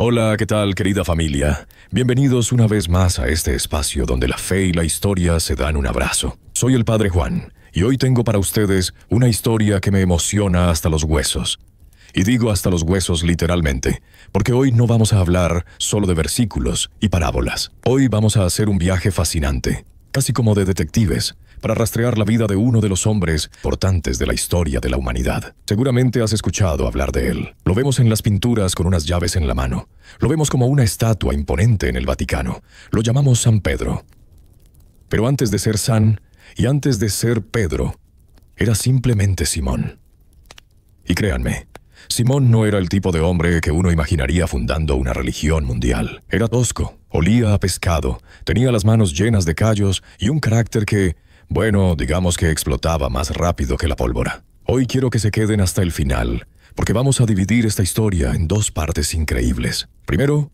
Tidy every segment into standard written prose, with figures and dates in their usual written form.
Hola, ¿qué tal, querida familia? Bienvenidos una vez más a este espacio donde la fe y la historia se dan un abrazo. Soy el Padre Juan, y hoy tengo para ustedes una historia que me emociona hasta los huesos. Y digo hasta los huesos literalmente, porque hoy no vamos a hablar solo de versículos y parábolas. Hoy vamos a hacer un viaje fascinante, casi como de detectives, para rastrear la vida de uno de los hombres importantes de la historia de la humanidad. Seguramente has escuchado hablar de él. Lo vemos en las pinturas con unas llaves en la mano. Lo vemos como una estatua imponente en el Vaticano. Lo llamamos San Pedro. Pero antes de ser San, y antes de ser Pedro, era simplemente Simón. Y créanme, Simón no era el tipo de hombre que uno imaginaría fundando una religión mundial. Era tosco, olía a pescado, tenía las manos llenas de callos y un carácter que, bueno, digamos que explotaba más rápido que la pólvora. Hoy quiero que se queden hasta el final, porque vamos a dividir esta historia en dos partes increíbles. Primero,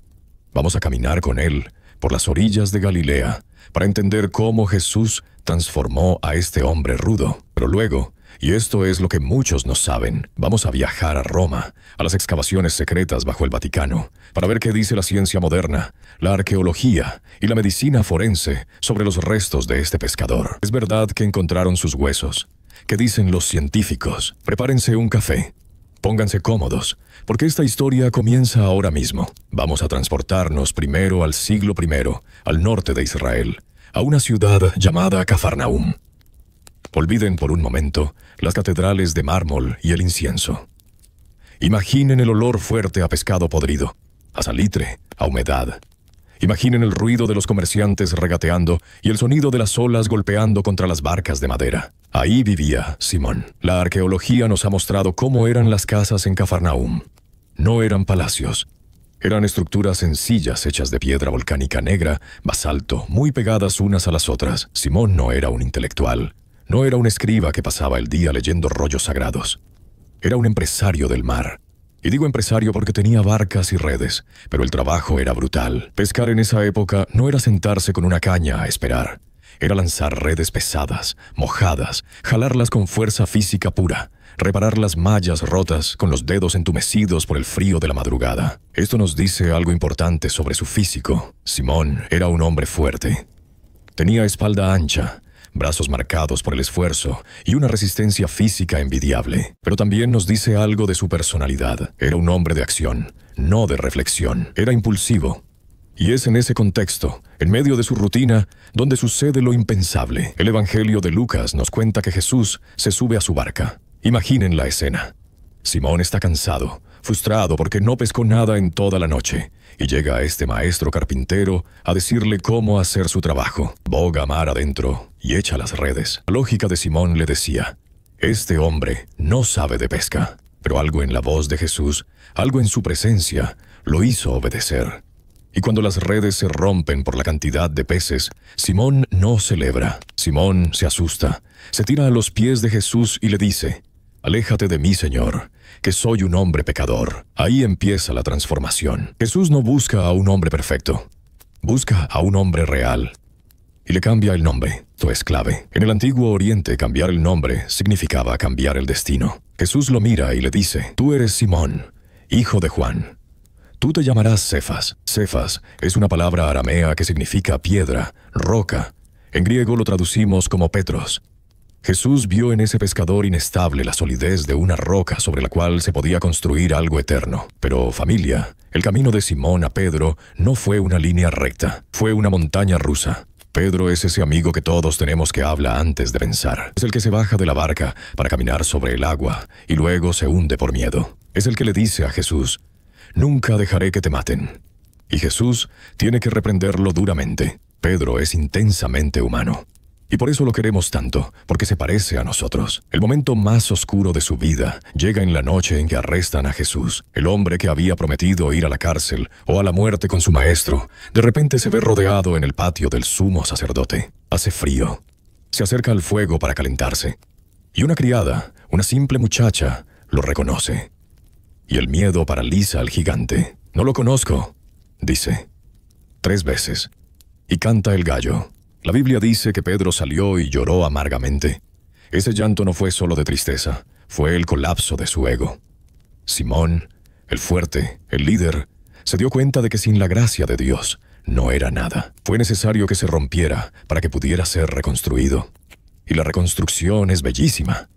vamos a caminar con él por las orillas de Galilea para entender cómo Jesús transformó a este hombre rudo. Pero luego, y esto es lo que muchos no saben, vamos a viajar a Roma, a las excavaciones secretas bajo el Vaticano, para ver qué dice la ciencia moderna, la arqueología y la medicina forense sobre los restos de este pescador. Es verdad que encontraron sus huesos. ¿Qué dicen los científicos? Prepárense un café. Pónganse cómodos, porque esta historia comienza ahora mismo. Vamos a transportarnos primero al siglo I, al norte de Israel, a una ciudad llamada Cafarnaúm. Olviden por un momento las catedrales de mármol y el incienso. Imaginen el olor fuerte a pescado podrido, a salitre, a humedad. Imaginen el ruido de los comerciantes regateando y el sonido de las olas golpeando contra las barcas de madera. Ahí vivía Simón. La arqueología nos ha mostrado cómo eran las casas en Cafarnaúm. No eran palacios. Eran estructuras sencillas hechas de piedra volcánica negra, basalto, muy pegadas unas a las otras. Simón no era un intelectual. No era un escriba que pasaba el día leyendo rollos sagrados. Era un empresario del mar. Y digo empresario porque tenía barcas y redes, pero el trabajo era brutal. Pescar en esa época no era sentarse con una caña a esperar. Era lanzar redes pesadas, mojadas, jalarlas con fuerza física pura, reparar las mallas rotas con los dedos entumecidos por el frío de la madrugada. Esto nos dice algo importante sobre su físico. Simón era un hombre fuerte. Tenía espalda ancha, brazos marcados por el esfuerzo y una resistencia física envidiable. Pero también nos dice algo de su personalidad. Era un hombre de acción, no de reflexión. Era impulsivo. Y es en ese contexto, en medio de su rutina, donde sucede lo impensable. El Evangelio de Lucas nos cuenta que Jesús se sube a su barca. Imaginen la escena. Simón está cansado, frustrado porque no pescó nada en toda la noche, y llega a este maestro carpintero a decirle cómo hacer su trabajo. Boga mar adentro y echa las redes. La lógica de Simón le decía, este hombre no sabe de pesca, pero algo en la voz de Jesús, algo en su presencia, lo hizo obedecer. Y cuando las redes se rompen por la cantidad de peces, Simón no celebra. Simón se asusta, se tira a los pies de Jesús y le dice, aléjate de mí, Señor, que soy un hombre pecador. Ahí empieza la transformación. Jesús no busca a un hombre perfecto, busca a un hombre real. Y le cambia el nombre. Esto es clave. En el antiguo Oriente, cambiar el nombre significaba cambiar el destino. Jesús lo mira y le dice, tú eres Simón, hijo de Juan. Tú te llamarás Cefas. Cefas es una palabra aramea que significa piedra, roca. En griego lo traducimos como Petros. Jesús vio en ese pescador inestable la solidez de una roca sobre la cual se podía construir algo eterno. Pero, familia, el camino de Simón a Pedro no fue una línea recta, fue una montaña rusa. Pedro es ese amigo que todos tenemos que habla antes de pensar. Es el que se baja de la barca para caminar sobre el agua y luego se hunde por miedo. Es el que le dice a Jesús, nunca dejaré que te maten. Y Jesús tiene que reprenderlo duramente. Pedro es intensamente humano. Y por eso lo queremos tanto, porque se parece a nosotros. El momento más oscuro de su vida llega en la noche en que arrestan a Jesús. El hombre que había prometido ir a la cárcel o a la muerte con su maestro, de repente se ve rodeado en el patio del sumo sacerdote. Hace frío. Se acerca al fuego para calentarse. Y una criada, una simple muchacha, lo reconoce. Y el miedo paraliza al gigante. No lo conozco, dice. 3 veces. Y canta el gallo. La Biblia dice que Pedro salió y lloró amargamente. Ese llanto no fue solo de tristeza, fue el colapso de su ego. Simón, el fuerte, el líder, se dio cuenta de que sin la gracia de Dios no era nada. Fue necesario que se rompiera para que pudiera ser reconstruido. Y la reconstrucción es bellísima.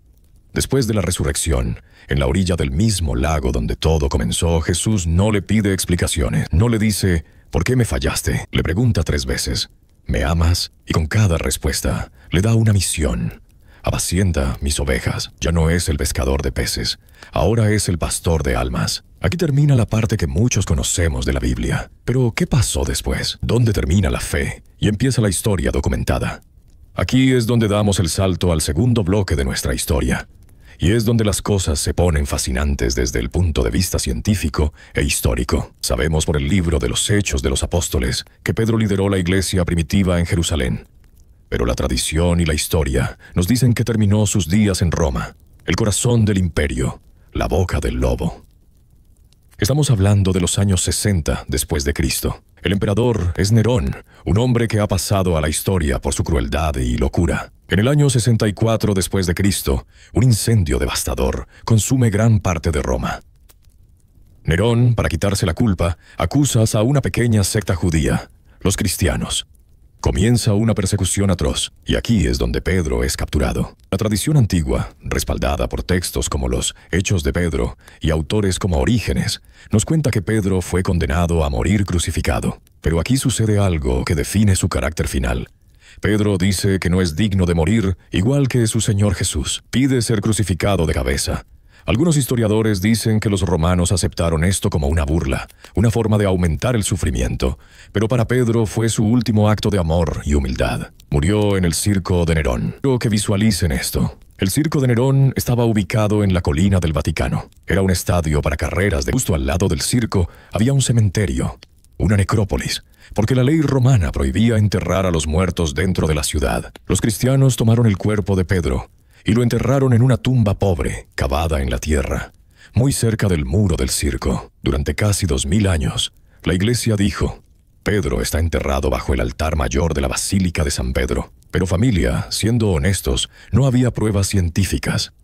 Después de la resurrección, en la orilla del mismo lago donde todo comenzó, Jesús no le pide explicaciones. No le dice, ¿por qué me fallaste? Le pregunta 3 veces, ¿me amas? Y con cada respuesta le da una misión. Apacienta mis ovejas. Ya no es el pescador de peces, ahora es el pastor de almas. Aquí termina la parte que muchos conocemos de la Biblia. Pero, ¿qué pasó después? ¿Dónde termina la fe? Y empieza la historia documentada. Aquí es donde damos el salto al segundo bloque de nuestra historia. Y es donde las cosas se ponen fascinantes desde el punto de vista científico e histórico. Sabemos por el libro de los Hechos de los Apóstoles que Pedro lideró la iglesia primitiva en Jerusalén. Pero la tradición y la historia nos dicen que terminó sus días en Roma, el corazón del imperio, la boca del lobo. Estamos hablando de los años 60 después de Cristo. El emperador es Nerón, un hombre que ha pasado a la historia por su crueldad y locura. En el año 64 después de Cristo, un incendio devastador consume gran parte de Roma. Nerón, para quitarse la culpa, acusa a una pequeña secta judía, los cristianos. Comienza una persecución atroz, y aquí es donde Pedro es capturado. La tradición antigua, respaldada por textos como los Hechos de Pedro y autores como Orígenes, nos cuenta que Pedro fue condenado a morir crucificado. Pero aquí sucede algo que define su carácter final. Pedro dice que no es digno de morir, igual que su Señor Jesús. Pide ser crucificado de cabeza. Algunos historiadores dicen que los romanos aceptaron esto como una burla, una forma de aumentar el sufrimiento, pero para Pedro fue su último acto de amor y humildad. Murió en el circo de Nerón. Quiero que visualicen esto. El circo de Nerón estaba ubicado en la colina del Vaticano. Era un estadio para carreras. Justo al lado del circo había un cementerio, una necrópolis, porque la ley romana prohibía enterrar a los muertos dentro de la ciudad. Los cristianos tomaron el cuerpo de Pedro y lo enterraron en una tumba pobre, cavada en la tierra, muy cerca del muro del circo. Durante casi 2000 años, la iglesia dijo, Pedro está enterrado bajo el altar mayor de la Basílica de San Pedro. Pero familia, siendo honestos, no había pruebas científicas.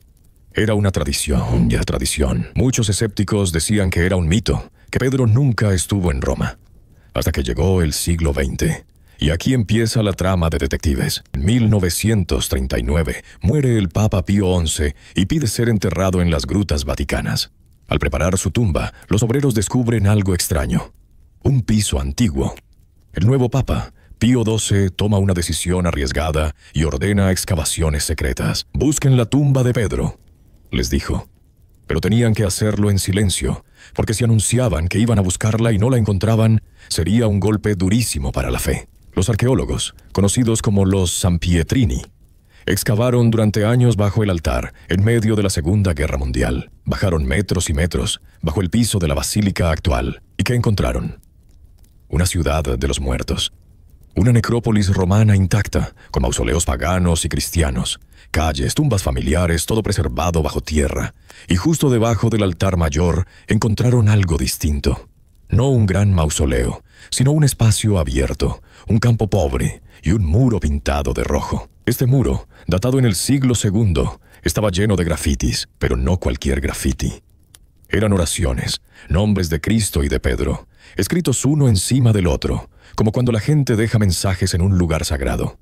Era una tradición. Muchos escépticos decían que era un mito, que Pedro nunca estuvo en Roma. Hasta que llegó el siglo XX. Y aquí empieza la trama de detectives. En 1939 muere el Papa Pío XI y pide ser enterrado en las grutas vaticanas. Al preparar su tumba, los obreros descubren algo extraño. Un piso antiguo. El nuevo Papa, Pío XII, toma una decisión arriesgada y ordena excavaciones secretas. Busquen la tumba de Pedro, les dijo. Pero tenían que hacerlo en silencio, porque si anunciaban que iban a buscarla y no la encontraban, sería un golpe durísimo para la fe. Los arqueólogos, conocidos como los Sanpietrini, excavaron durante años bajo el altar, en medio de la Segunda Guerra Mundial. Bajaron metros y metros bajo el piso de la basílica actual. ¿Y qué encontraron? Una ciudad de los muertos. Una necrópolis romana intacta, con mausoleos paganos y cristianos, calles, tumbas familiares, todo preservado bajo tierra. Y justo debajo del altar mayor encontraron algo distinto. No un gran mausoleo, sino un espacio abierto, un campo pobre y un muro pintado de rojo. Este muro, datado en el siglo II, estaba lleno de grafitis, pero no cualquier grafiti. Eran oraciones, nombres de Cristo y de Pedro, escritos uno encima del otro, como cuando la gente deja mensajes en un lugar sagrado.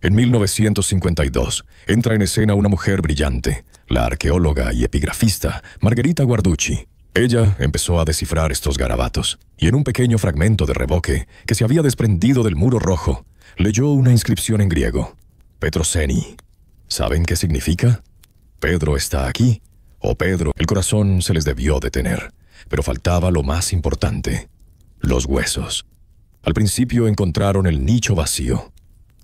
En 1952, entra en escena una mujer brillante, la arqueóloga y epigrafista Margherita Guarducci. Ella empezó a descifrar estos garabatos, y en un pequeño fragmento de revoque que se había desprendido del muro rojo, leyó una inscripción en griego. Petroseni. ¿Saben qué significa? Pedro está aquí, o Pedro. El corazón se les debió detener, pero faltaba lo más importante, los huesos. Al principio encontraron el nicho vacío.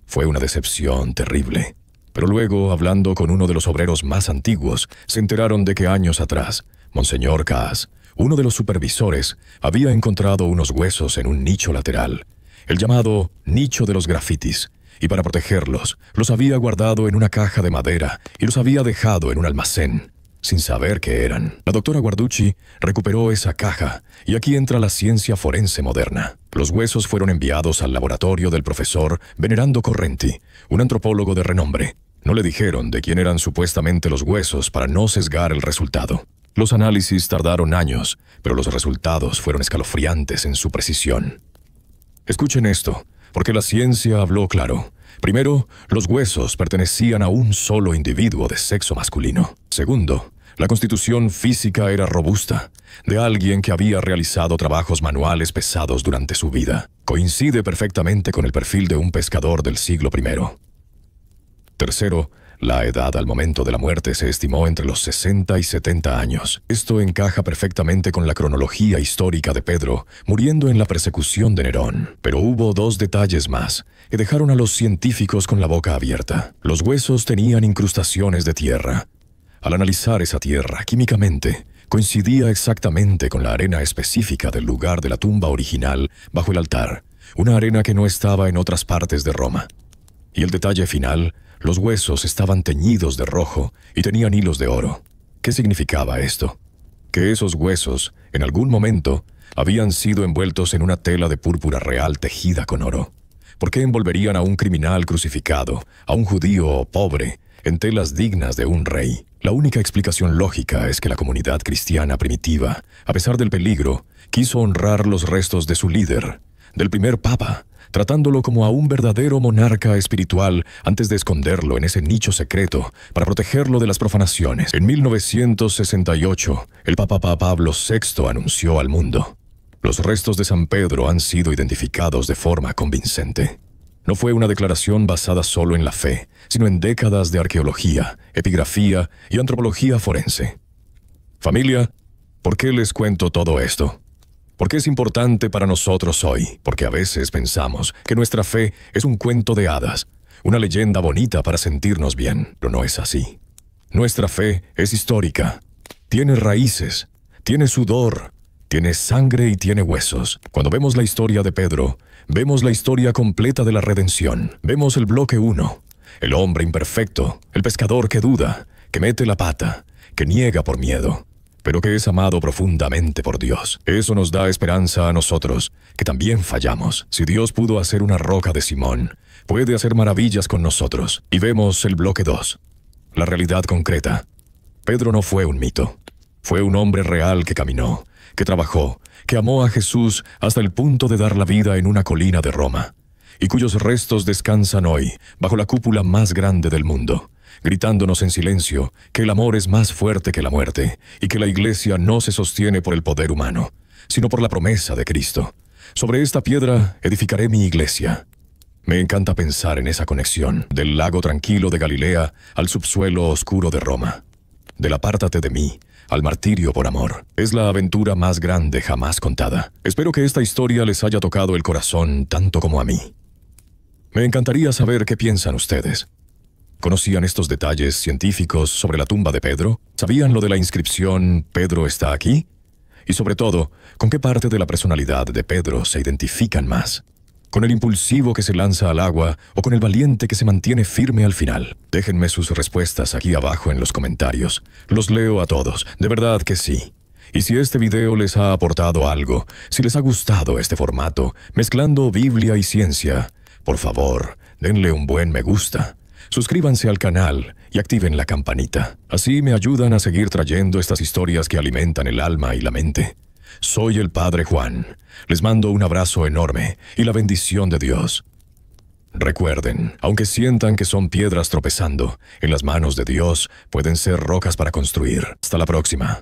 Fue una decepción terrible. Pero luego, hablando con uno de los obreros más antiguos, se enteraron de que años atrás, Monseñor Kaas, uno de los supervisores, había encontrado unos huesos en un nicho lateral, el llamado nicho de los grafitis, y para protegerlos, los había guardado en una caja de madera y los había dejado en un almacén, sin saber qué eran. La doctora Guarducci recuperó esa caja, y aquí entra la ciencia forense moderna. Los huesos fueron enviados al laboratorio del profesor Venerando Correnti, un antropólogo de renombre. No le dijeron de quién eran supuestamente los huesos para no sesgar el resultado. Los análisis tardaron años, pero los resultados fueron escalofriantes en su precisión. Escuchen esto, porque la ciencia habló claro. Primero, los huesos pertenecían a un solo individuo de sexo masculino. Segundo, la constitución física era robusta, de alguien que había realizado trabajos manuales pesados durante su vida. Coincide perfectamente con el perfil de un pescador del siglo I. Tercero, la edad al momento de la muerte se estimó entre los 60 y 70 años. Esto encaja perfectamente con la cronología histórica de Pedro, muriendo en la persecución de Nerón. Pero hubo dos detalles más, que dejaron a los científicos con la boca abierta. Los huesos tenían incrustaciones de tierra. Al analizar esa tierra químicamente, coincidía exactamente con la arena específica del lugar de la tumba original bajo el altar, una arena que no estaba en otras partes de Roma. Y el detalle final, los huesos estaban teñidos de rojo y tenían hilos de oro. ¿Qué significaba esto? Que esos huesos, en algún momento, habían sido envueltos en una tela de púrpura real tejida con oro. ¿Por qué envolverían a un criminal crucificado, a un judío pobre, en telas dignas de un rey? La única explicación lógica es que la comunidad cristiana primitiva, a pesar del peligro, quiso honrar los restos de su líder, del primer papa, tratándolo como a un verdadero monarca espiritual antes de esconderlo en ese nicho secreto para protegerlo de las profanaciones. En 1968, el Papa Pablo VI anunció al mundo: los restos de San Pedro han sido identificados de forma convincente. No fue una declaración basada solo en la fe, sino en décadas de arqueología, epigrafía y antropología forense. Familia, ¿por qué les cuento todo esto? Porque es importante para nosotros hoy, porque a veces pensamos que nuestra fe es un cuento de hadas, una leyenda bonita para sentirnos bien, pero no es así. Nuestra fe es histórica, tiene raíces, tiene sudor, tiene sangre y tiene huesos. Cuando vemos la historia de Pedro, vemos la historia completa de la redención. Vemos el bloque 1, el hombre imperfecto, el pescador que duda, que mete la pata, que niega por miedo, pero que es amado profundamente por Dios. Eso nos da esperanza a nosotros, que también fallamos. Si Dios pudo hacer una roca de Simón, puede hacer maravillas con nosotros. Y vemos el bloque 2, la realidad concreta. Pedro no fue un mito. Fue un hombre real que caminó, que trabajó, que amó a Jesús hasta el punto de dar la vida en una colina de Roma, y cuyos restos descansan hoy bajo la cúpula más grande del mundo, gritándonos en silencio que el amor es más fuerte que la muerte y que la Iglesia no se sostiene por el poder humano, sino por la promesa de Cristo. Sobre esta piedra edificaré mi iglesia. Me encanta pensar en esa conexión, del lago tranquilo de Galilea al subsuelo oscuro de Roma. Del apártate de mí al martirio por amor. Es la aventura más grande jamás contada. Espero que esta historia les haya tocado el corazón tanto como a mí. Me encantaría saber qué piensan ustedes. ¿Conocían estos detalles científicos sobre la tumba de Pedro? ¿Sabían lo de la inscripción «Pedro está aquí»? Y sobre todo, ¿con qué parte de la personalidad de Pedro se identifican más? ¿Con el impulsivo que se lanza al agua o con el valiente que se mantiene firme al final? Déjenme sus respuestas aquí abajo en los comentarios. Los leo a todos, de verdad que sí. Y si este video les ha aportado algo, si les ha gustado este formato, mezclando Biblia y ciencia, por favor, denle un buen me gusta. Suscríbanse al canal y activen la campanita. Así me ayudan a seguir trayendo estas historias que alimentan el alma y la mente. Soy el Padre Juan. Les mando un abrazo enorme y la bendición de Dios. Recuerden, aunque sientan que son piedras tropezando, en las manos de Dios pueden ser rocas para construir. Hasta la próxima.